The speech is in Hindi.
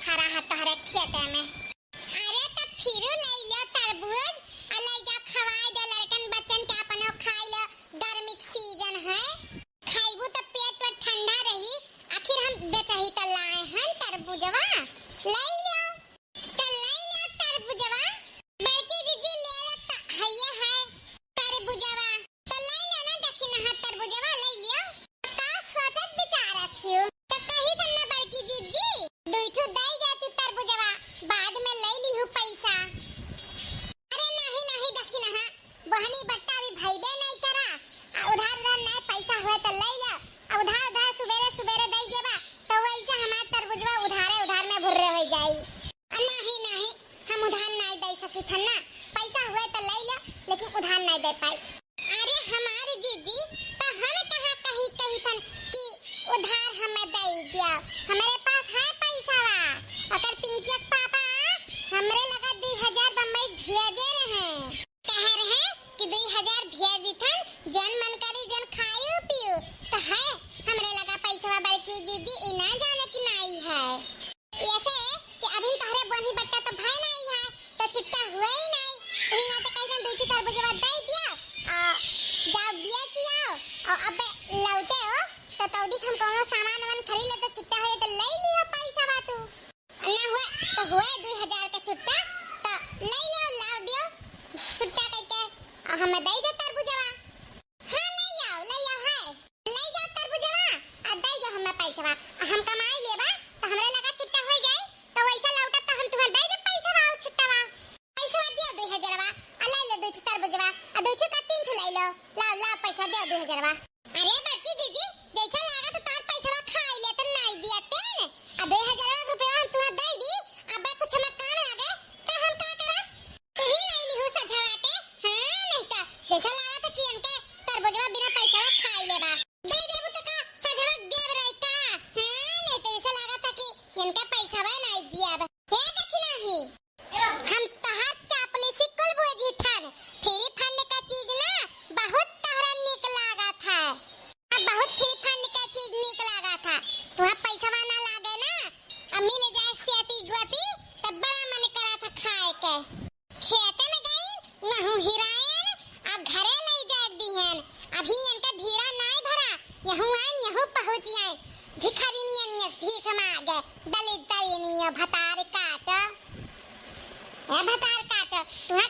खरा हाथ हरे खेत में। अरे त फिरू ले लियो तरबूज अलई जा खवाए दे लड़कन बच्चन के अपनो खाई लो। गर्मी के सीजन है, खाइबू तो पेट में ठंडा रही। आखिर हम बेचही तो लाए हन तरबूजवा, ले लियो तो ले लियो तरबूजवा। बड़की जीजी लेवे त हइये है तरबूजवा, तो ले लियो ना। देखी ना तरबूजवा ले लियो। का सोचत बेचारा थियो तो कही त ना बड़की जीजी दुइठो दई जाती तरबूजवा, बाद में ले लीहू पैसा। अरे नहीं नहीं देखी ना बहनी बट्टा भी भइबे नहीं करा। उधार उधार नहीं पैसा हुए तो ले लियो। उधार उधार सुबेरे सुबेरे दई देबा तो वैसे हमार तरबूजवा उधारे उधार में भुर्रे हो जाई। नहीं नहीं हम उधार नहीं दे सकी थन ना, पैसा हुए तो ले लियो लेकिन उधार नहीं दे पाई। अरे हमारे जीजी तो हम कहा कही थन कि उधार हमें दे दिया, हमारे पास है पैसा वा। अगर पिंकी के पापा हमरे लगा 2000 बम्बई भेजे रहे, कह रहे कि 2000 भेज दिथन, जन मन करी जन खाइयो पियो तो है हमरे लगा पैसा। बड़की जीजी ई ना जाने कि नहीं है, ऐसे कि अभी तोहरे बनी बट्टा तो भाई नहीं है तो छुट्टा हुए ही नहीं। ई ना तो कैसन दूठी तरबूजवा दे दिया आ जाओ बेच आओ और अबे लौटे हो तो तौदी हम कोनो सामान वान खरीद ले तो छुट्टा होए तो ले लियो पैसा बा। तू ना हुए तो हुए 2000 का छुट्टा तो ले लियो, लाओ दियो छुट्टा कह के हमें दे दे तरबूजवा। हां ले आओ है ले जाओ तरबूजवा आ दे दो हमें पैसा। हम कमाई लेबा तो हमरे लगा छुट्टा हो जाए तो वैसा लौटा तो हम तुम्हें दे दे पैसा बा छुट्टा बा। पैसा दियो 2000 बा आ ले लो दूठ तरबूजवा आ दूठ का 3 ठो ले लो, लाओ लाओ पैसा दियो 2000 बा। अरे बच्ची जीजी जैसा लगा तो तार पैसा खाई ले तो नहीं दिया तेन आ 2000 रुपया हम तुम्हें दे दी। अबे कुछ हमें काम लागे तो हम का करा, तू ही ले ली हो सझवा के। हां नहीं तो जैसा लगा था कि हमके तरबूजवा बिना पैसा खाई लेबा दे देबू तो का सझवा देब रही का। हां नहीं तो जैसा लगा था कि इनका पैसा बा नहीं दिया बा। हे देखी नहीं हम तहार चापलूसी कुल बुझी थन, फ्री फंड का चीज ना बहुत तहरा निक लागा था, बहुत फ्री फंड का चीज निक लागा था। तुहा पैसा ना लागे ना अम्मी ले जाए सेती गुती तब बड़ा मन करा था खाए के। खेते में गई ना हूं हिरायन अब घरे ले जाए दीहन। अभी इनका ढीरा नहीं भरा, यहूं आन यहूं पहुंच आए भिखारिनियन भीख मांगे दलित दलिनिया भतार काट तुहा